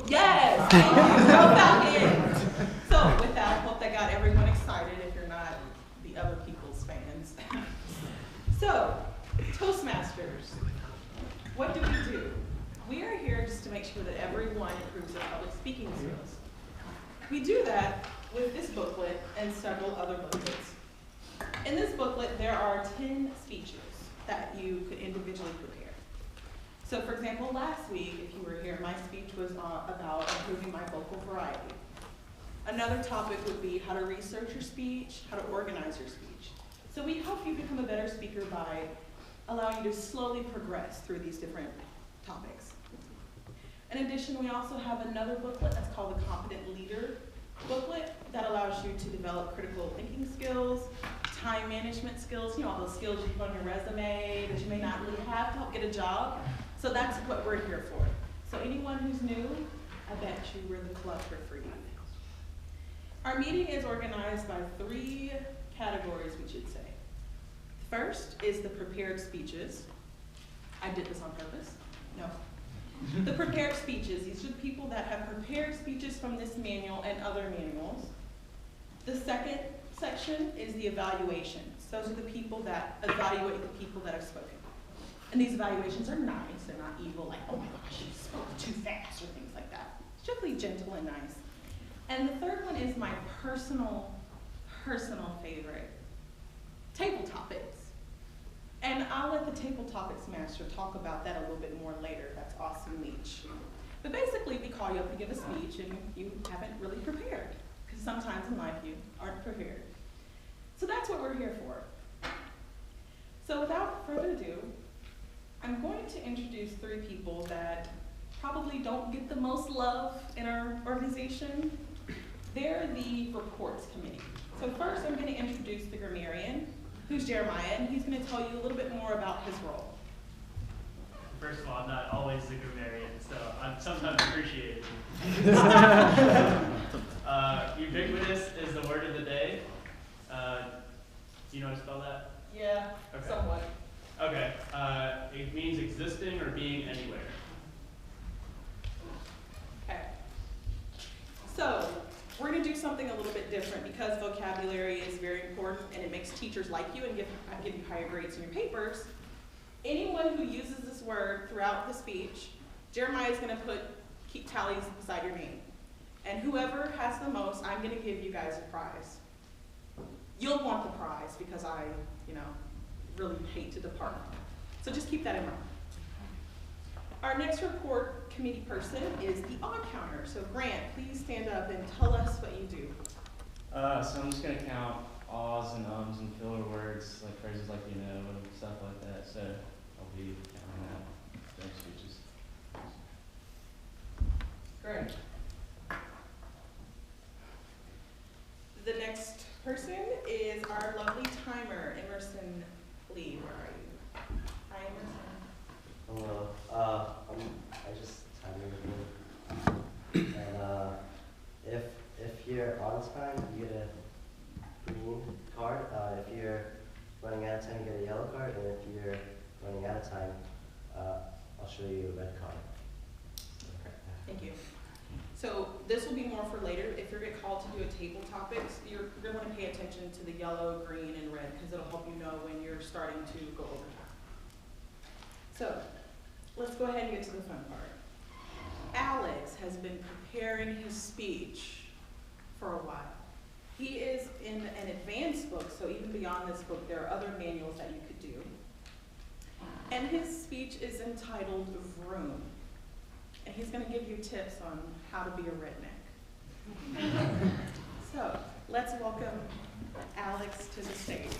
Yes! Go Falcons! So with that, I hope that got everyone excited if you're not the other people's fans. So, Toastmasters, what do? We are here just to make sure that everyone improves their public speaking skills. We do that with this booklet and several other booklets. In this booklet, there are 10 speeches that you could individually prepare. So for example, last week, if you were here, my speech was about improving my vocal variety. Another topic would be how to research your speech, how to organize your speech. So we help you become a better speaker by allowing you to slowly progress through these different topics. In addition, we also have another booklet that's called the Competent Leader booklet that allows you to develop critical thinking skills, time management skills, all those skills you put on your resume that you may not really have to help get a job. So that's what we're here for. So anyone who's new, I bet you we're the club for free. Our meeting is organized by 3 categories, we should say. First is the prepared speeches. I did this on purpose. No. The prepared speeches. These are the people that have prepared speeches from this manual and other manuals. The second section is the evaluations. Those are the people that evaluate the people that have spoken. And these evaluations are nice. They're not evil, like, oh my gosh, you spoke too fast, or things like that. It's strictly gentle and nice. And the third one is my personal favorite, table topics. And I'll let the table topics master talk about that a little bit more later. That's awesome, Leach. But basically, we call you up to give a speech and you haven't really prepared, because sometimes in life you aren't prepared. So that's what we're here for. So without further ado, I'm going to introduce 3 people that probably don't get the most love in our organization. They're the reports committee. So first I'm going to introduce the Grammarian, who's Jeremiah, and he's going to tell you a little bit more about his role. First of all, I'm not always the grammarian, so I'm sometimes appreciated. Ubiquitous is the word of the day. Do you know how to spell that? Yeah, okay. Somewhat. Okay. It means existing or being anywhere. Okay. So, we're going to do something a little bit different because vocabulary is very important and it makes teachers like you and give you higher grades in your papers. Anyone who uses this word throughout the speech, Jeremiah is going to keep tallies beside your name. And whoever has the most, I'm going to give you guys a prize. You'll want the prize because I, really hate to depart. So just keep that in mind. Our next report committee person is the odd counter. So Grant, please stand up and tell us what you do. So I'm just going to count ahs and ums and filler words, like phrases like and stuff like that. So I'll be counting that during speeches. Great. The next person is our lovely timer, Emerson Lee. Where are you? Hi, Emerson. Hello. I just timed everything. And if you're on time, you get a green card. If you're running out of time, you get a yellow card. And if you're running out of time, I'll show you a red card. Okay. Thank you. So this will be more for later. If you get called to do a table topics, you're going to want to pay attention to the yellow, green, and red because it'll help you know when you're starting to go over time. So let's go ahead and get to the fun part. Alex has been preparing his speech for a while. He is in an advanced book, so even beyond this book, there are other manuals that you could do. And his speech is entitled Vroom. And he's going to give you tips on how to be a redneck. So let's welcome Alex to the stage.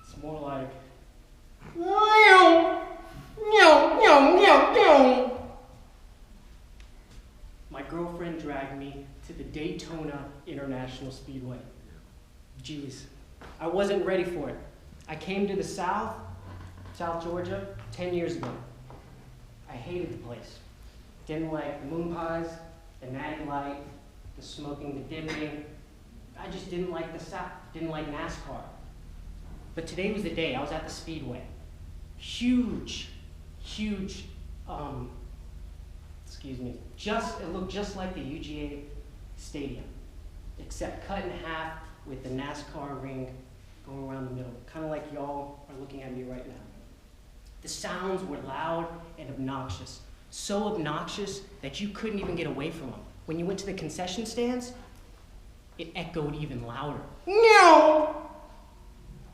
It's more like my girlfriend dragged me to the Daytona International Speedway. Geez, I wasn't ready for it. I came to the South Georgia, 10 years ago. I hated the place. Didn't like the moon pies, the natty light, the smoking, the dipping. I just didn't like the South, didn't like NASCAR. But today was the day. I was at the Speedway. Huge, huge, it looked just like the UGA Stadium, except cut in half with the NASCAR ring going around the middle, kind of like y'all are looking at me right now. The sounds were loud and obnoxious, so obnoxious that you couldn't even get away from them. When you went to the concession stands, it echoed even louder. Meow!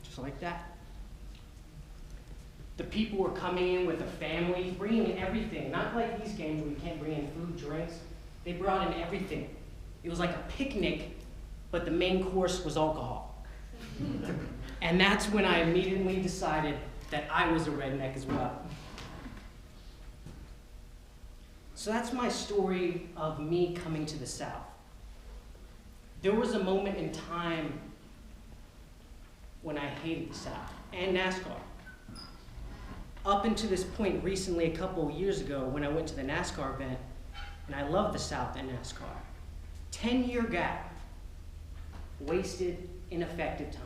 Just like that. The people were coming in with their families, bringing in everything. Not like these games where you can't bring in food, drinks. They brought in everything. It was like a picnic, but the main course was alcohol. And that's when I immediately decided that I was a redneck as well. So that's my story of me coming to the South. There was a moment in time when I hated the South and NASCAR. Up until this point recently, a couple of years ago, when I went to the NASCAR event, and I loved the South and NASCAR. 10-year gap, wasted, ineffective time.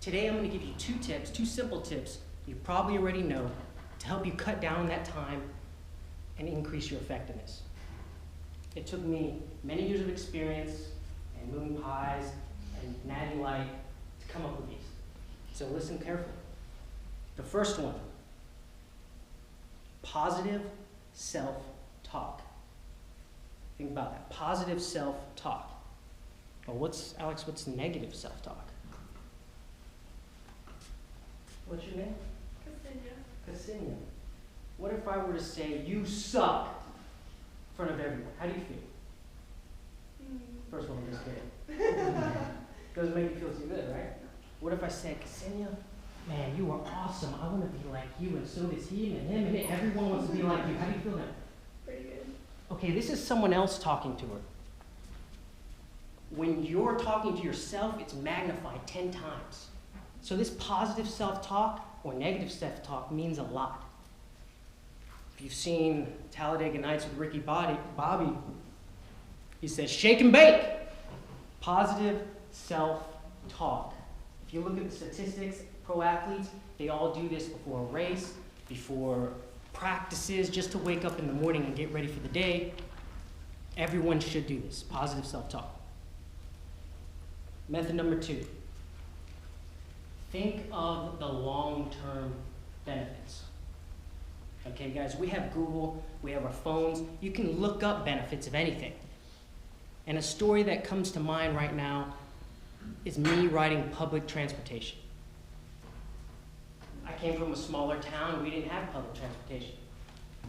Today I'm going to give you 2 tips, 2 simple tips you probably already know to help you cut down that time and increase your effectiveness. It took me many years of experience and moon pies and natty light to come up with these. So listen carefully. The first one, positive self-talk. Think about that, positive self-talk. Well, what's negative self-talk? What's your name? Ksenia. What if I were to say, you suck, in front of everyone? How do you feel? First one, I'm just kidding. Doesn't make you feel too good, right? What if I said, Ksenia, man, you are awesome. I want to be like you, and so does he, and him, and it. Everyone wants to be like you. How do you feel now? Pretty good. Okay, this is someone else talking to her. When you're talking to yourself, it's magnified 10 times. So this positive self-talk or negative self-talk means a lot. If you've seen Talladega Nights with Ricky Bobby, he says, shake and bake. Positive self-talk. If you look at the statistics, pro athletes, they all do this before a race, before practices, just to wake up in the morning and get ready for the day. Everyone should do this, positive self-talk. Method number 2. Think of the long-term benefits. Okay, guys, we have Google, we have our phones. You can look up benefits of anything. And a story that comes to mind right now is me riding public transportation. I came from a smaller town. We didn't have public transportation.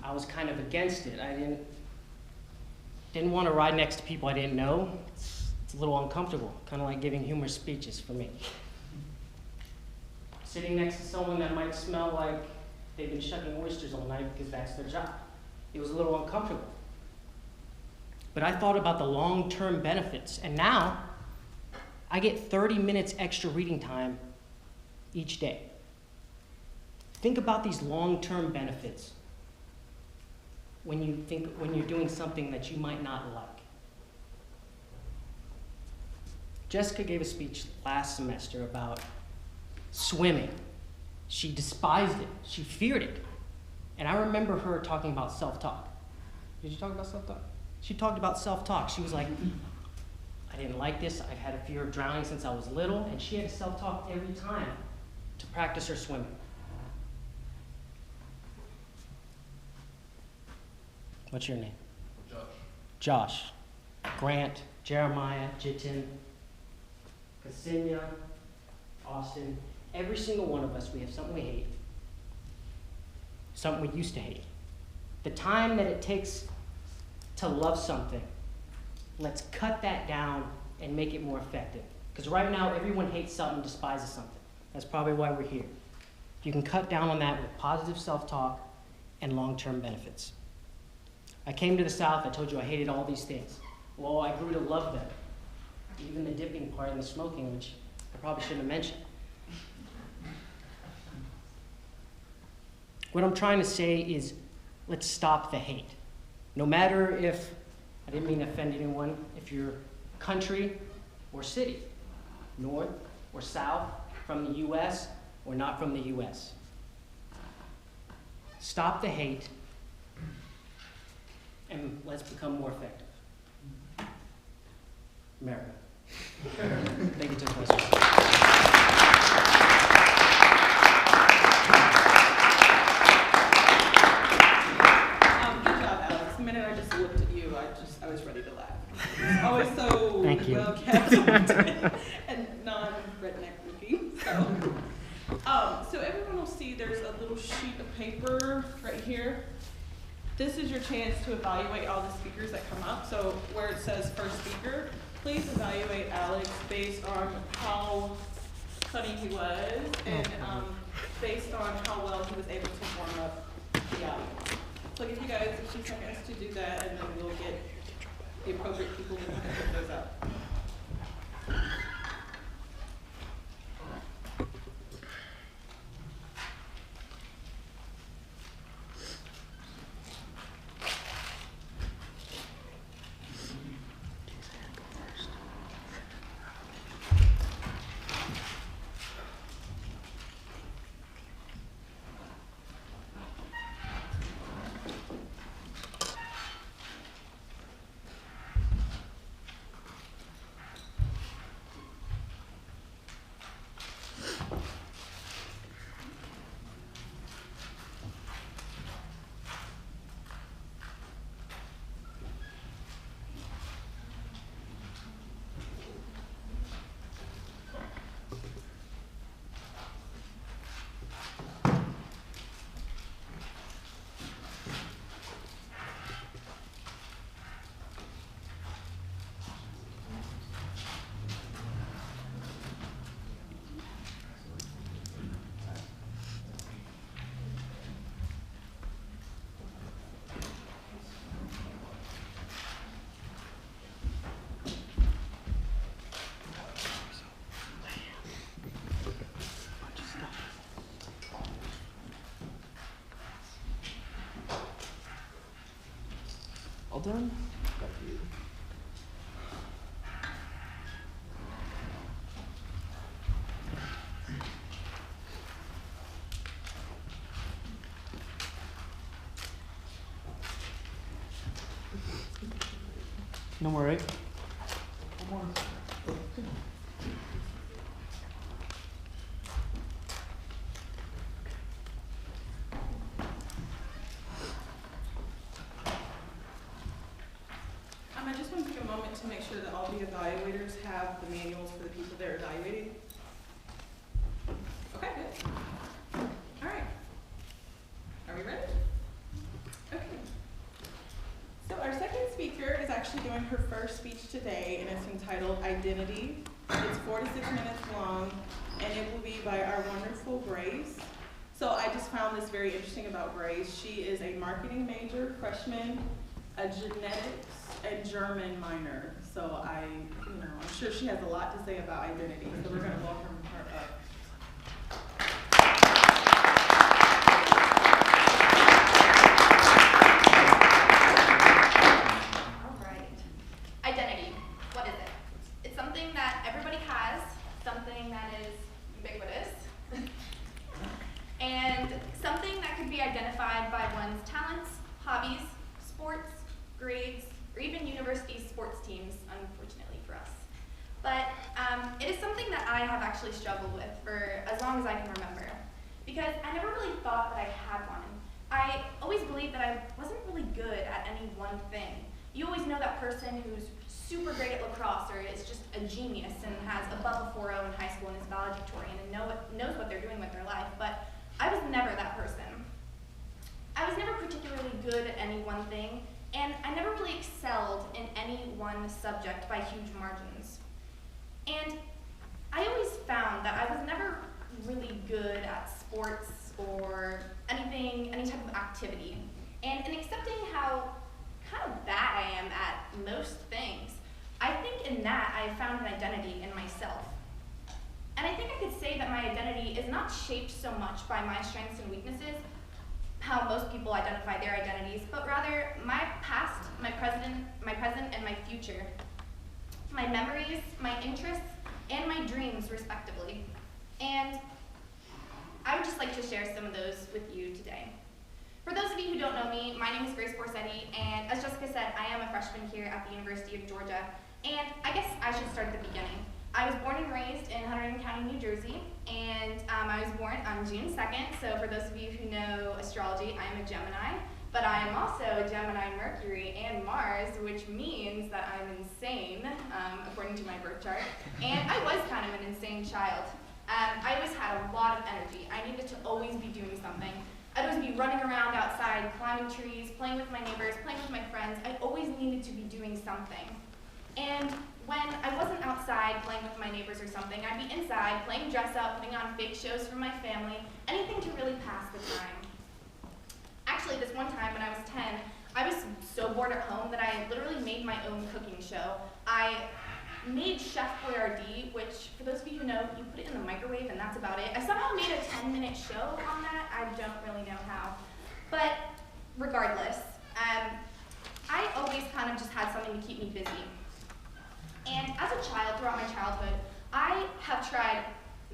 I was kind of against it. I didn't want to ride next to people I didn't know. It's a little uncomfortable, kind of like giving humorous speeches for me. Sitting next to someone that might smell like they've been shucking oysters all night because that's their job. It was a little uncomfortable. But I thought about the long-term benefits, and now I get 30 minutes extra reading time each day. Think about these long-term benefits when you're doing something that you might not like. Jessica gave a speech last semester about swimming. She despised it. She feared it. And I remember her talking about self-talk. Did you talk about self-talk? She talked about self-talk. She was like, I didn't like this. I've had a fear of drowning since I was little. And she had self-talk every time to practice her swimming. What's your name? Josh. Grant, Jeremiah, Jitin, Ksenia, Austin. Every single one of us, we have something we hate, something we used to hate. The time that it takes to love something, let's cut that down and make it more effective. Because right now, everyone hates something, despises something. That's probably why we're here. You can cut down on that with positive self-talk and long-term benefits. I came to the South, I told you I hated all these things. Well, I grew to love them. Even the dipping part and the smoking, which I probably shouldn't have mentioned. What I'm trying to say is, let's stop the hate. No matter if, I didn't mean to offend anyone, if your country or city, north or south, from the US or not from the US. Stop the hate, and let's become more effective. America. Thank you, Toastmasters. Good job, Alex. The minute I just looked at you, I was ready to laugh. Always so Thank you. well kept and non-redneck looking. So everyone will see there's a little sheet of paper right here. This is your chance to evaluate all the speakers that come up. So where it says first speaker, please evaluate Alex based on how funny he was and based on how well he was able to warm up the audience. So I'll give you guys a few seconds to do that, and then we'll get the appropriate people to put those up. All done? No more, right? One more. I just want to take a moment to make sure that all the evaluators have the manuals for the people they're evaluating. Okay, good. All right. Are we ready? Okay. So our second speaker is actually doing her first speech today, and it's entitled Identity. It's 4 to 6 minutes long, and it will be by our wonderful Grace. So I just found this very interesting about Grace. She is a marketing major, freshman, a genetics and German minor. So I'm sure she has a lot to say about identity. So we're going to welcome her up. All right. Identity. What is it? It's something that everybody has, something that is ubiquitous, and something that could be identified by one's talents, hobbies, sports, grades, or even university sports teams, unfortunately for us. But it is something that I have actually struggled with for as long as I can remember, because I never really thought that I had one. I always believed that I wasn't really good at any one thing. You always know that person who's super great at lacrosse or is just a genius and has above a 4.0 in high school and is valedictorian and knows what they're doing with their life, but I was never that person. I was never particularly good at any one thing, and I never really excelled in any one subject by huge margins. And I always found that I was never really good at sports or any type of activity. And in accepting how kind of bad I am at most things, I think in that I found an identity in myself. And I think I could say that my identity is not shaped so much by my strengths and weaknesses, how most people identify their identities, but rather my past, my present, and my future. my memories, my interests, and my dreams, respectively. And I would just like to share some of those with you today. For those of you who don't know me, my name is Grace Borsetti, and as Jessica said, I am a freshman here at the University of Georgia. And I guess I should start at the beginning. I was born and raised in Hunterdon County, New Jersey, and I was born on June 2nd. So for those of you who know astrology, I am a Gemini, but I am also a Gemini Mercury and Mars, which means that I'm insane, according to my birth chart. And I was kind of an insane child. I always had a lot of energy. I needed to always be doing something. I'd always be running around outside, climbing trees, playing with my neighbors, playing with my friends. I always needed to be doing something. And when I wasn't outside playing with my neighbors or something, I'd be inside playing dress up, putting on fake shows for my family, anything to really pass the time. Actually, this one time when I was 10, I was so bored at home that I literally made my own cooking show. I made Chef Boyardee, which, for those of you who know, you put it in the microwave and that's about it. I somehow made a 10-minute show on that. I don't really know how. But regardless, I always kind of just had something to keep me busy. And as a child, throughout my childhood, I have tried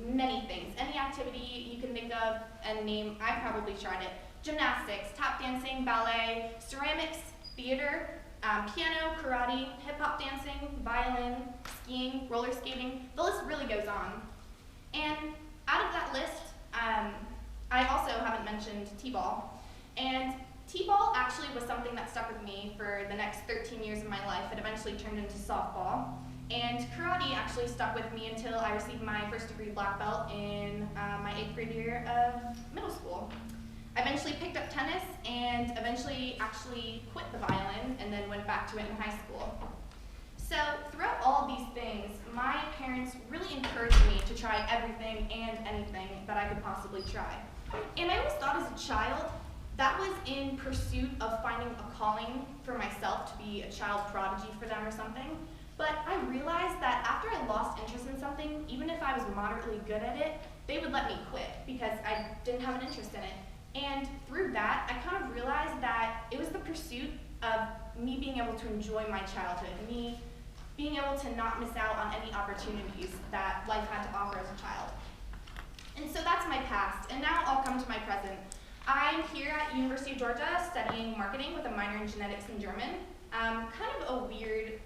many things. Any activity you can think of and name, I probably tried it. Gymnastics, tap dancing, ballet, ceramics, theater, piano, karate, hip-hop dancing, violin, skiing, roller skating. The list really goes on. And out of that list, I also haven't mentioned t-ball. And t-ball actually was something that stuck with me for the next 13 years of my life. It eventually turned into softball. And karate actually stuck with me until I received my first degree black belt in my 8th grade year of middle school. I eventually picked up tennis and eventually actually quit the violin and then went back to it in high school. So throughout all these things, my parents really encouraged me to try everything and anything that I could possibly try. And I always thought as a child, that was in pursuit of finding a calling for myself to be a child prodigy for them or something. But I realized that after I lost interest in something, even if I was moderately good at it, they would let me quit because I didn't have an interest in it. And through that, I kind of realized that it was the pursuit of me being able to enjoy my childhood, me being able to not miss out on any opportunities that life had to offer as a child. And so that's my past, and now I'll come to my present. I'm here at University of Georgia studying marketing with a minor in genetics and German. Kind of a weird